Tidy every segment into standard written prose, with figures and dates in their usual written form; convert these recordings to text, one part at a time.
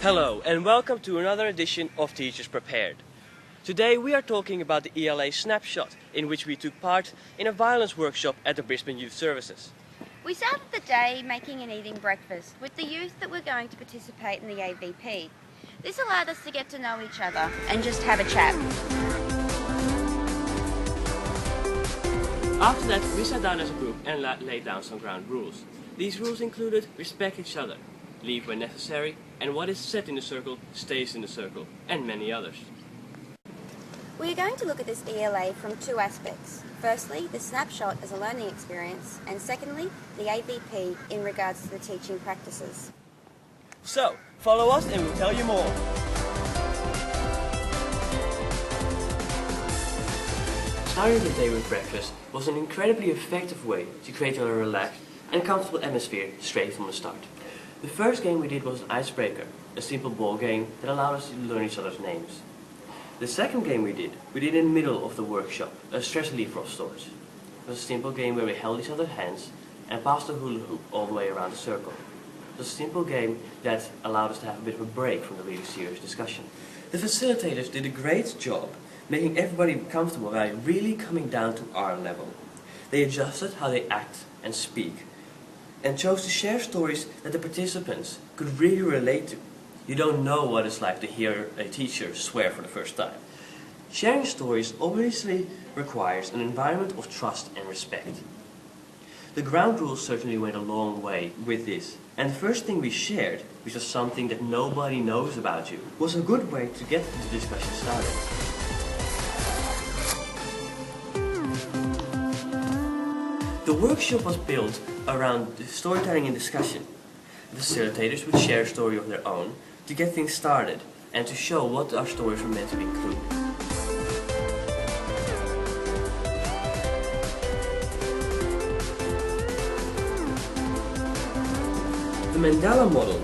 Hello and welcome to another edition of Teachers Prepared. Today we are talking about the ELA Snapshot, in which we took part in a violence workshop at the Brisbane Youth Services. We started the day making and eating breakfast with the youth that were going to participate in the AVP. This allowed us to get to know each other and just have a chat. After that we sat down as a group and laid down some ground rules. These rules included respect each other, leave when necessary, and what is said in the circle stays in the circle, and many others. We are going to look at this ELA from two aspects. Firstly, the snapshot as a learning experience, and secondly, the AVP in regards to the teaching practices. So, follow us and we'll tell you more. Starting the day with breakfast was an incredibly effective way to create a relaxed and comfortable atmosphere straight from the start. The first game we did was an icebreaker, a simple ball game that allowed us to learn each other's names. The second game we did in the middle of the workshop, a stress relief of sorts. It was a simple game where we held each other's hands and passed a hula hoop all the way around the circle. It was a simple game that allowed us to have a bit of a break from the really serious discussion. The facilitators did a great job making everybody comfortable by really coming down to our level. They adjusted how they act and speak, and chose to share stories that the participants could really relate to. You don't know what it's like to hear a teacher swear for the first time. Sharing stories obviously requires an environment of trust and respect. The ground rules certainly went a long way with this, and the first thing we shared, which was something that nobody knows about you, was a good way to get the discussion started. The workshop was built around storytelling and discussion. The facilitators would share a story of their own to get things started and to show what our stories were meant to include. The Mandela model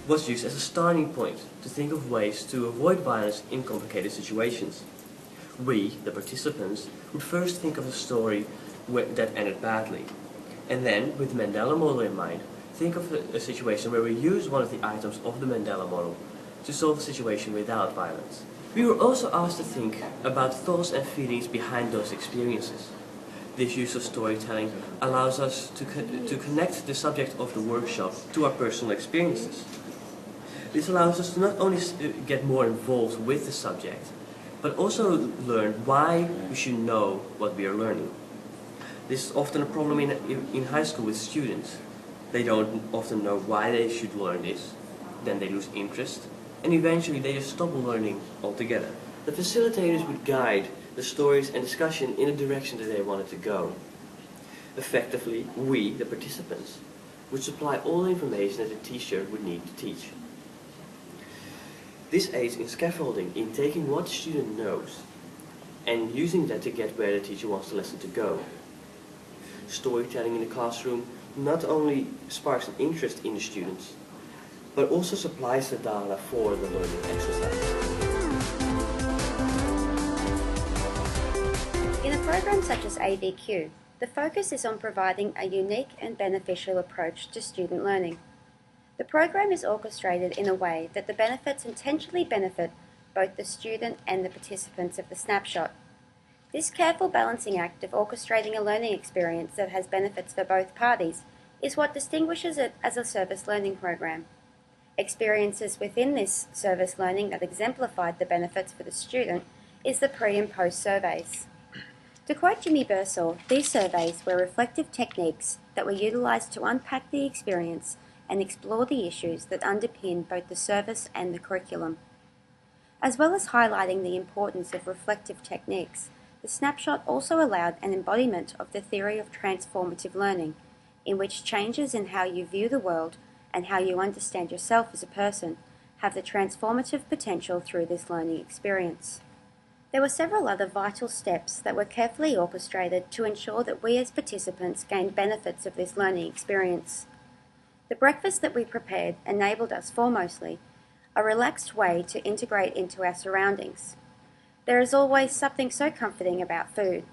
was used as a starting point to think of ways to avoid violence in complicated situations. We, the participants, would first think of a story that ended badly, and then, with the Mandela model in mind, think of a situation where we use one of the items of the Mandela model to solve a situation without violence. We were also asked to think about thoughts and feelings behind those experiences. This use of storytelling allows us to connect the subject of the workshop to our personal experiences. This allows us to not only get more involved with the subject, but also learn why we should know what we are learning. This is often a problem in high school with students. They don't often know why they should learn this, then they lose interest, and eventually they just stop learning altogether. The facilitators would guide the stories and discussion in a direction that they wanted to go. Effectively, we, the participants, would supply all the information that the teacher would need to teach. This aids in scaffolding, in taking what the student knows and using that to get where the teacher wants the lesson to go. Storytelling in the classroom not only sparks an interest in the students, but also supplies the data for the learning exercise. In a program such as AVQ, the focus is on providing a unique and beneficial approach to student learning. The program is orchestrated in a way that the benefits intentionally benefit both the student and the participants of the snapshot. This careful balancing act of orchestrating a learning experience that has benefits for both parties is what distinguishes it as a service learning program. Experiences within this service learning that exemplified the benefits for the student is the pre- and post surveys. To quote Jimmy Bursall, these surveys were reflective techniques that were utilised to unpack the experience and explore the issues that underpin both the service and the curriculum. As well as highlighting the importance of reflective techniques, the snapshot also allowed an embodiment of the theory of transformative learning, in which changes in how you view the world and how you understand yourself as a person have the transformative potential through this learning experience. There were several other vital steps that were carefully orchestrated to ensure that we as participants gained benefits of this learning experience. The breakfast that we prepared enabled us foremostly a relaxed way to integrate into our surroundings. There is always something so comforting about food.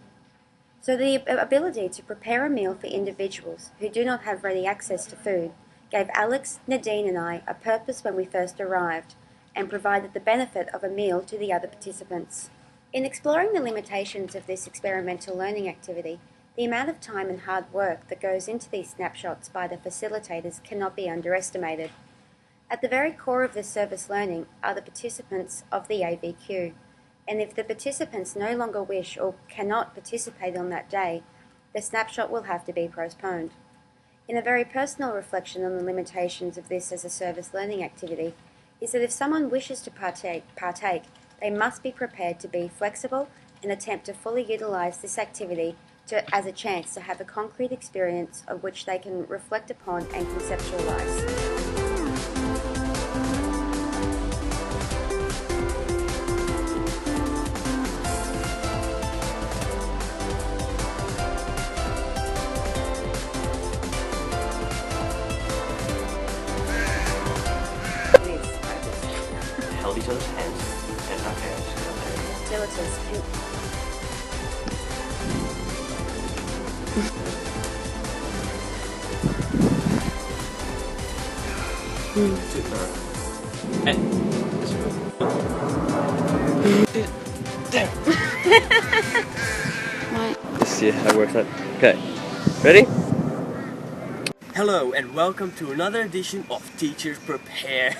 So the ability to prepare a meal for individuals who do not have ready access to food gave Alex, Nadine and I a purpose when we first arrived, and provided the benefit of a meal to the other participants. In exploring the limitations of this experimental learning activity, the amount of time and hard work that goes into these snapshots by the facilitators cannot be underestimated. At the very core of this service learning are the participants of the AVQ, and if the participants no longer wish or cannot participate on that day, the snapshot will have to be postponed. In a very personal reflection on the limitations of this as a service learning activity is that if someone wishes to partake, they must be prepared to be flexible and attempt to fully utilise this activity as a chance to have a concrete experience of which they can reflect upon and conceptualise. Held each other's hands and our parents. Still it is. There. Let's see how it works out. Okay, ready? Hello and welcome to another edition of Teachers Prepare.